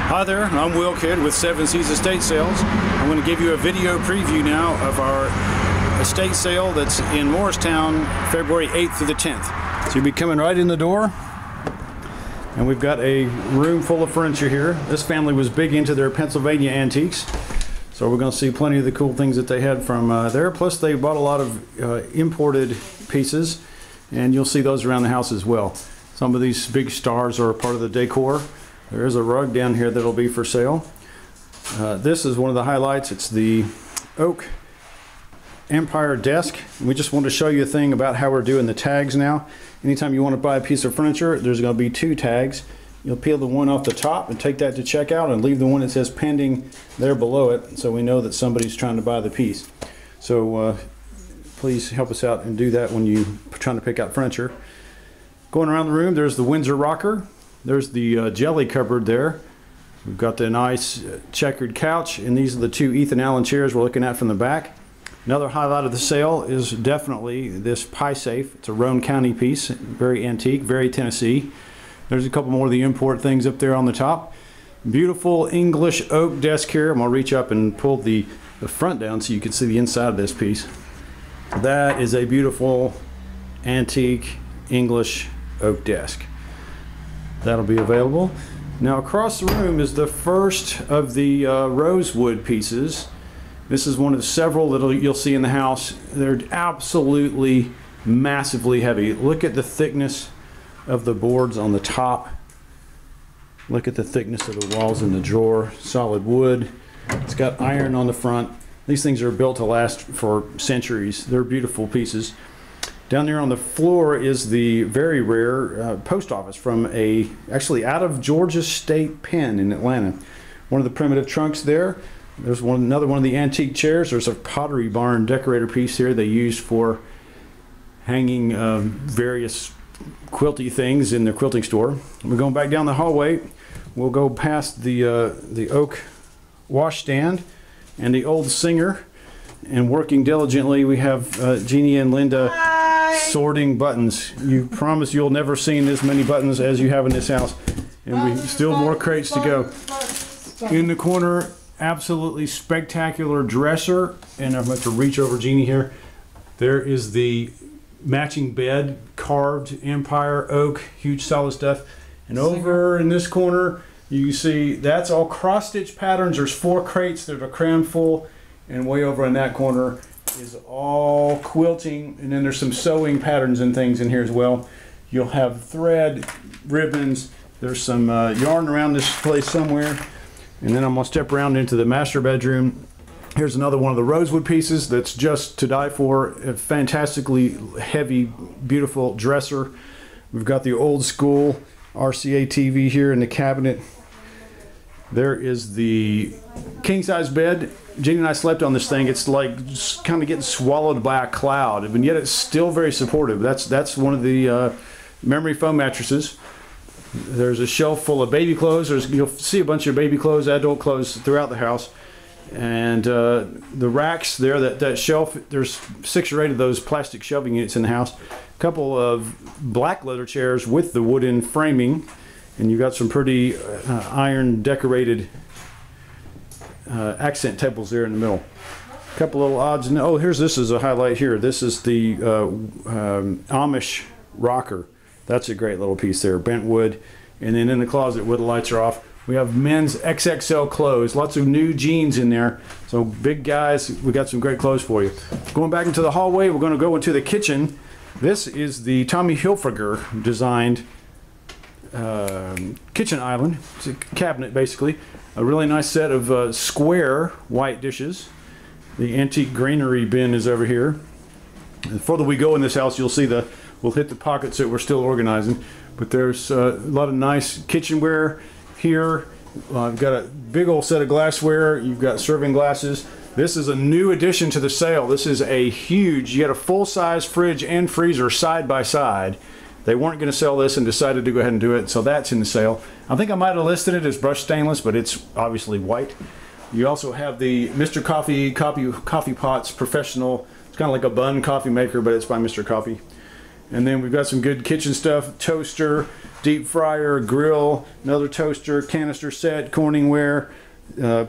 Hi there, I'm Will Kidd with Seven Seas Estate Sales. I'm going to give you a video preview now of our estate sale that's in Morristown, February 8th through the 10th. So you'll be coming right in the door, and we've got a room full of furniture here. This family was big into their Pennsylvania antiques, so we're going to see plenty of the cool things that they had from there. Plus they bought a lot of imported pieces, and you'll see those around the house as well. Some of these big stars are a part of the decor. There is a rug down here that'll be for sale. This is one of the highlights. It's the oak Empire desk. We just want to show you a thing about how we're doing the tags now. Anytime you want to buy a piece of furniture, there's going to be two tags. You'll peel the one off the top and take that to checkout and leave the one that says pending there below it, so we know that somebody's trying to buy the piece. So please help us out and do that when you're trying to pick out furniture. Going around the room, there's the Windsor rocker. There's the jelly cupboard there. We've got the nice checkered couch, and these are the two Ethan Allen chairs we're looking at from the back. Another highlight of the sale is definitely this pie safe. It's a Roane County piece, very antique, very Tennessee. There's a couple more of the import things up there on the top. Beautiful English oak desk here. I'm going to reach up and pull the front down so you can see the inside of this piece. That is a beautiful antique English oak desk. That'll be available. Now across the room is the first of the rosewood pieces. This is one of several that you'll see in the house. They're absolutely massively heavy. Look at the thickness of the boards on the top. Look at the thickness of the walls in the drawer. Solid wood. It's got iron on the front. These things are built to last for centuries. They're beautiful pieces. Down there on the floor is the very rare post office from actually out of Georgia State Pen in Atlanta. One of the primitive trunks there. There's another one of the antique chairs. There's a Pottery Barn decorator piece here they used for hanging various quilty things in their quilting store. We're going back down the hallway. We'll go past the oak washstand and the old Singer. And working diligently, we have Jeannie and Linda sorting buttons. You promise you'll never seen as many buttons as you have in this house, and we still more crates to go. In the corner, absolutely spectacular dresser, and I'm going to reach over Jeannie here. There is the matching bed, carved Empire oak, huge solid stuff. And over in this corner, you see that's all cross-stitch patterns. There's 4 crates that are crammed full. And way over in that corner is all quilting, and then there's some sewing patterns and things in here as well. You'll have thread, ribbons, there's some yarn around this place somewhere. And then I'm going to step around into the master bedroom. Here's another one of the rosewood pieces that's just to die for. A fantastically heavy, beautiful dresser. We've got the old school RCA TV here in the cabinet. There is the king-size bed. Jeannie and I slept on this thing. It's like kind of getting swallowed by a cloud, and yet it's still very supportive. That's one of the memory foam mattresses. There's a shelf full of baby clothes. You'll see a bunch of baby clothes, adult clothes throughout the house. And the racks there, that shelf, there's 6 or 8 of those plastic shelving units in the house. A couple of black leather chairs with the wooden framing. And you've got some pretty iron decorated accent tables there in the middle. A couple little odds. And oh, this is a highlight here. This is the Amish rocker. That's a great little piece there, bent wood. And then in the closet where the lights are off, we have men's XXL clothes. Lots of new jeans in there. So big guys, we got some great clothes for you. Going back into the hallway, we're going to go into the kitchen. This is the Tommy Hilfiger designed kitchen island. It's a cabinet basically. A really nice set of square white dishes. The antique granary bin is over here. And the further we go in this house, you'll see we'll hit the pockets that we're still organizing. But there's a lot of nice kitchenware here. I've got a big old set of glassware. You've got serving glasses. This is a new addition to the sale. This is a huge, you get a full-size fridge and freezer side by side. They weren't going to sell this and decided to go ahead and do it, so that's in the sale. I think I might have listed it as brushed stainless, but it's obviously white. You also have the Mr. Coffee Pots Professional. It's kind of like a bun coffee maker, but it's by Mr. Coffee. And then we've got some good kitchen stuff, toaster, deep fryer, grill, another toaster, canister set, Corningware,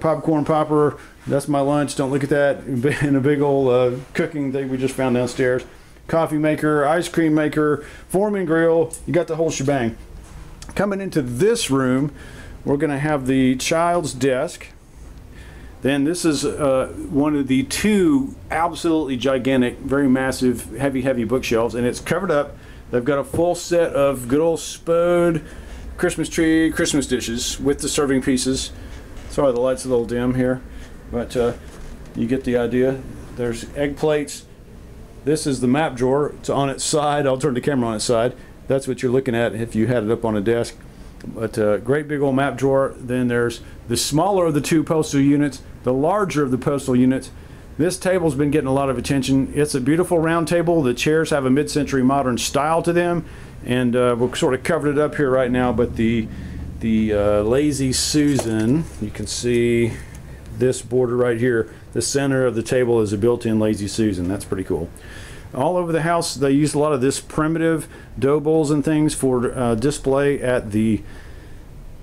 popcorn popper. That's my lunch. Don't look at that. And a big old cooking thing we just found downstairs. Coffee maker, ice cream maker, Foreman grill. You got the whole shebang. Coming into this room, we're going to have the child's desk. Then this is one of the two absolutely gigantic, very massive, heavy bookshelves, and it's covered up. They've got a full set of good old Spode Christmas tree Christmas dishes with the serving pieces. Sorry, the light's a little dim here, but you get the idea. There's egg plates. This is the map drawer. It's on its side. I'll turn the camera on its side. That's what you're looking at if you had it up on a desk. But great big old map drawer. Then there's the smaller of the two postal units, the larger of the postal units. This table's been getting a lot of attention. It's a beautiful round table. The chairs have a mid-century modern style to them, and we've sort of covered it up here right now. But the Lazy Susan, you can see this border right here. The center of the table is a built-in Lazy Susan. That's pretty cool. All over the house, they use a lot of this primitive dough bowls and things for display at the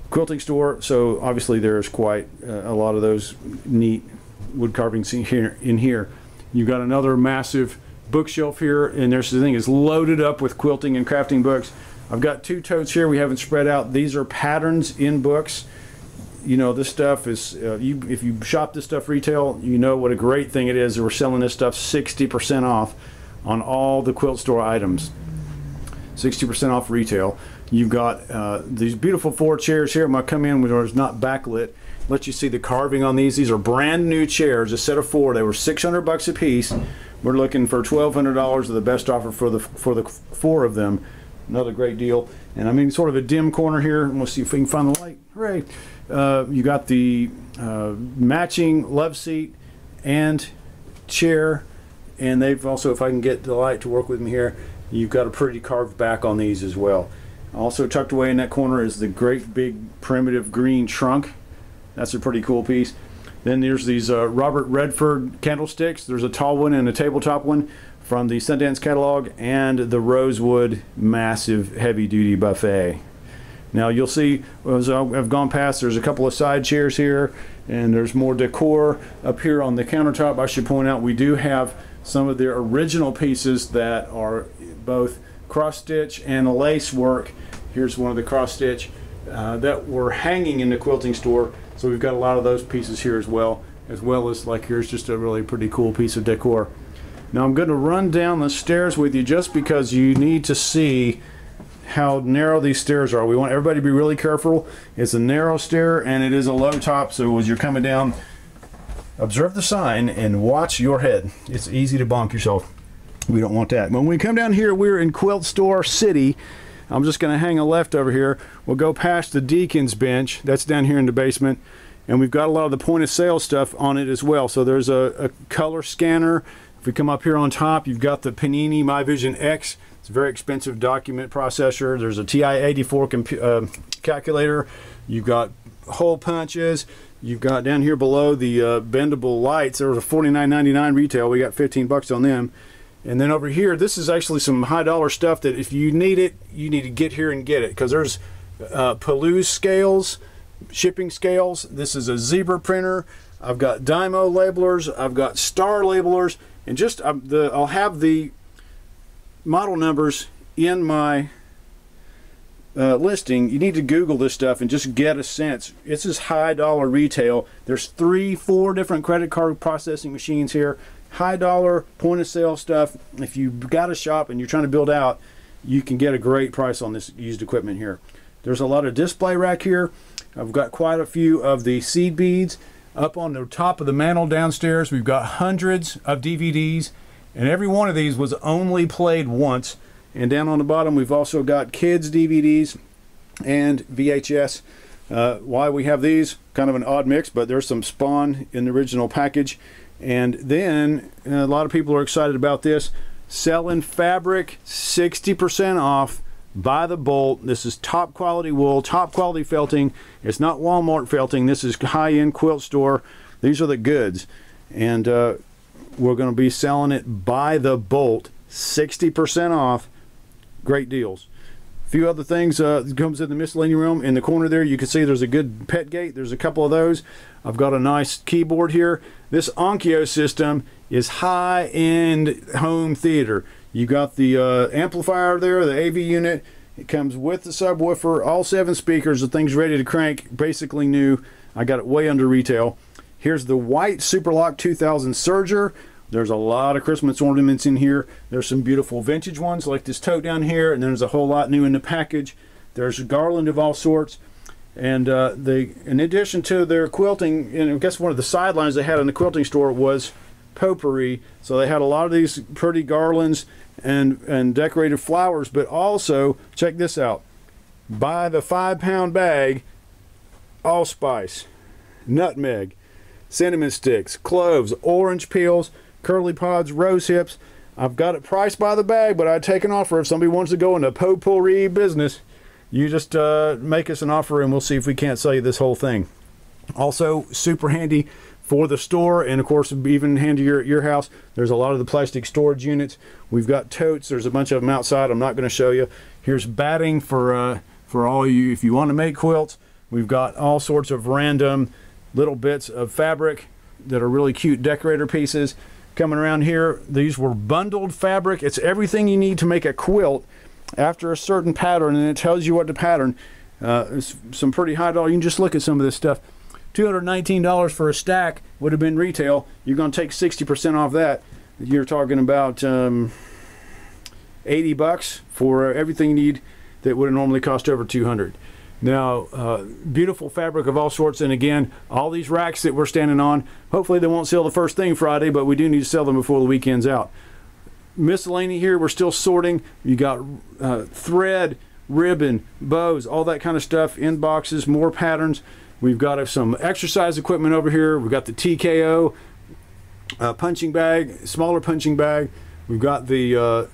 quilting store. So obviously there's quite a lot of those neat wood carvings in here. You've got another massive bookshelf here, and there's the thing is loaded up with quilting and crafting books. I've got two totes here we haven't spread out. These are patterns in books. You know, this stuff is, if you shop this stuff retail, you know what a great thing it is. We're selling this stuff 60% off on all the quilt store items. 60% off retail. You've got these beautiful 4 chairs here. I'm going to come in where it's not backlit. Let you see the carving on these. These are brand new chairs, a set of 4. They were $600 a piece. We're looking for $1,200 of the best offer for the 4 of them. Another great deal. And I mean, sort of a dim corner here. We'll see if we can find the light. Hooray! You got the matching love seat and chair, and they've also, if I can get the light to work with me here, you've got a pretty carved back on these as well. Also tucked away in that corner is the great big primitive green trunk. That's a pretty cool piece. Then there's these Robert Redford candlesticks. There's a tall one and a tabletop one from the Sundance catalog, and the rosewood massive heavy-duty buffet. Now you'll see, as I've gone past, there's a couple of side chairs here, and there's more decor up here on the countertop. I should point out we do have some of their original pieces that are both cross-stitch and lace work. Here's one of the cross-stitch that were hanging in the quilting store. So we've got a lot of those pieces here as well as like here's just a really pretty cool piece of decor. Now I'm going to run down the stairs with you just because you need to see how narrow these stairs are. We want everybody to be really careful. It's a narrow stair and it is a low top, so as you're coming down, observe the sign and watch your head. It's easy to bonk yourself. We don't want that. When we come down here, we're in Quilt Store City. I'm just going to hang a left over here. We'll go past the Deacon's bench. That's down here in the basement. And we've got a lot of the point of sale stuff on it as well. So there's a color scanner. If we come up here on top, you've got the Panini MyVision X. It's a very expensive document processor. There's a TI-84 calculator. You've got hole punches. You've got down here below the bendable lights. There was a $49.99 retail. We got 15 bucks on them. And then over here, this is actually some high dollar stuff that if you need it, you need to get here and get it, because there's Palouse scales, shipping scales. This is a zebra printer. I've got Dymo labelers. I've got star labelers, and just I'll have the model numbers in my listing. You need to Google this stuff and just get a sense. This is high dollar retail. There's 3-4 different credit card processing machines here. High dollar point of sale stuff. If you've got a shop and you're trying to build out, you can get a great price on this used equipment here. There's a lot of display rack here. I've got quite a few of the seed beads. Up on the top of the mantle downstairs, we've got hundreds of DVDs, and every one of these was only played once. And down on the bottom, we've also got kids DVDs and VHS. Why we have these, kind of an odd mix, but there's some Spawn in the original package. And then a lot of people are excited about this, selling fabric 60% off by the bolt. This is top quality wool, top quality felting. It's not Walmart felting. This is high-end quilt store. These are the goods, and we're going to be selling it by the bolt, 60% off. Great deals. A few other things comes in the miscellaneous realm. In the corner there, you can see there's a good pet gate. There's a couple of those. I've got a nice keyboard here. This Onkyo system is high-end home theater. You got the amplifier there, the AV unit. It comes with the subwoofer, all 7 speakers. The thing's ready to crank, basically new. I got it way under retail. Here's the white Superlock 2000 Surger. There's a lot of Christmas ornaments in here. There's some beautiful vintage ones like this tote down here, and there's a whole lot new in the package. There's a garland of all sorts. And in addition to their quilting, and I guess one of the sidelines they had in the quilting store was potpourri. So they had a lot of these pretty garlands and decorated flowers, but also, check this out, buy the 5-pound bag, allspice, nutmeg, cinnamon sticks, cloves, orange peels, curly pods, rose hips. I've got it priced by the bag, but I'd take an offer if somebody wants to go into potpourri business. You just make us an offer and we'll see if we can't sell you this whole thing. Also super handy for the store, and of course even handier at your house. There's a lot of the plastic storage units. We've got totes. There's a bunch of them outside. I'm not going to show you. Here's batting for all you if you want to make quilts. We've got all sorts of random little bits of fabric that are really cute decorator pieces coming around here. These were bundled fabric. It's everything you need to make a quilt after a certain pattern, and it tells you what to pattern. It's some pretty high dollar. You can just look at some of this stuff. $219 for a stack would have been retail. You're going to take 60% off that. You're talking about 80 bucks for everything you need that would have normally cost over 200. Now, beautiful fabric of all sorts, and again, all these racks that we're standing on, hopefully they won't sell the first thing Friday, but we do need to sell them before the weekend's out. Miscellany here, we're still sorting. You got thread, ribbon, bows, all that kind of stuff in boxes, more patterns. We've got some exercise equipment over here. We've got the TKO punching bag, smaller punching bag. We've got the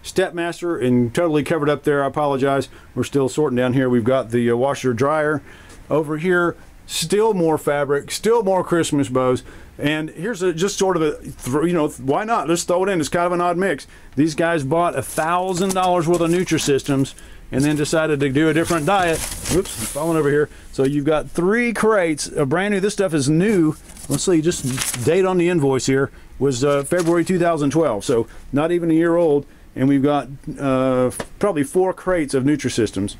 Stepmaster, and totally covered up there. I apologize. We're still sorting down here. We've got the washer dryer over here. Still more fabric, still more Christmas bows. And here's just sort of a, you know, why not? Let's throw it in. It's kind of an odd mix. These guys bought $1,000 worth of Nutrisystems and then decided to do a different diet. Oops, I'm falling over here. So you've got 3 crates of brand new. This stuff is new. Let's see, just date on the invoice here was February 2012. So not even a year old. And we've got probably 4 crates of Nutrisystems.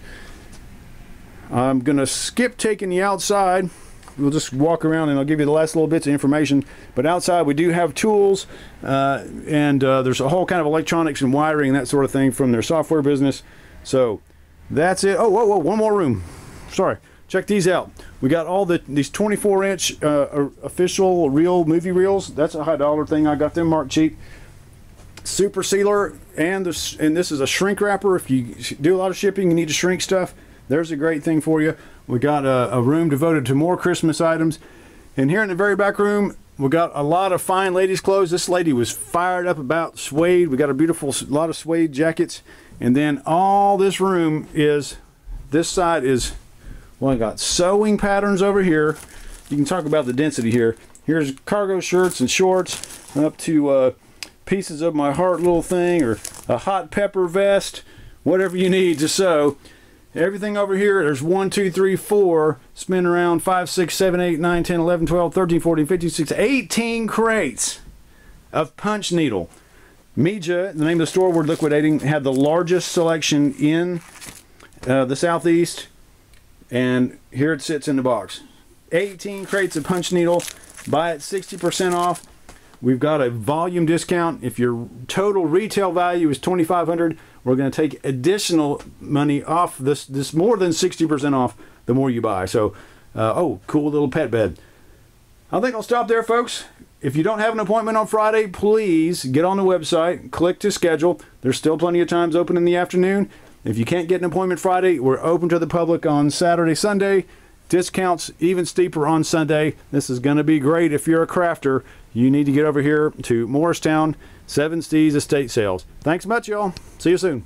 I'm gonna skip taking you outside. We'll just walk around and I'll give you the last little bits of information. But outside we do have tools, and there's a whole kind of electronics and wiring and that sort of thing from their software business. So that's it. Oh, whoa, one more room. Sorry. Check these out. We got all these 24-inch official real movie reels. That's a high dollar thing. I got them marked cheap. Super sealer, and this is a shrink wrapper. If you do a lot of shipping, you need to shrink stuff. There's a great thing for you. We got a room devoted to more Christmas items. And here in the very back room, we got a lot of fine ladies' clothes. This lady was fired up about suede. We got a beautiful lot of suede jackets. And then all this room is, this side is, well, I got sewing patterns over here. You can talk about the density here. Here's cargo shirts and shorts, up to pieces of my heart little thing, or a hot pepper vest, whatever you need to sew. Everything over here, there's 1, 2, 3, 4, spin around 5, 6, 7, 8, 9, 10, 11, 12, 13, 14, 15, 16, 18 crates of punch needle. Mija, the name of the store we're liquidating, had the largest selection in the Southeast, and here it sits in the box. 18 crates of punch needle. Buy it 60% off. We've got a volume discount. If your total retail value is $2,500, we're going to take additional money off this more than 60% off the more you buy. So, oh, cool little pet bed. I think I'll stop there, folks. If you don't have an appointment on Friday, please get on the website, click to schedule. There's still plenty of times open in the afternoon. If you can't get an appointment Friday, we're open to the public on Saturday, Sunday. Discounts even steeper on Sunday. This is going to be great if you're a crafter. You need to get over here to Morristown, 7 Steez Estate Sales. Thanks much, y'all. See you soon.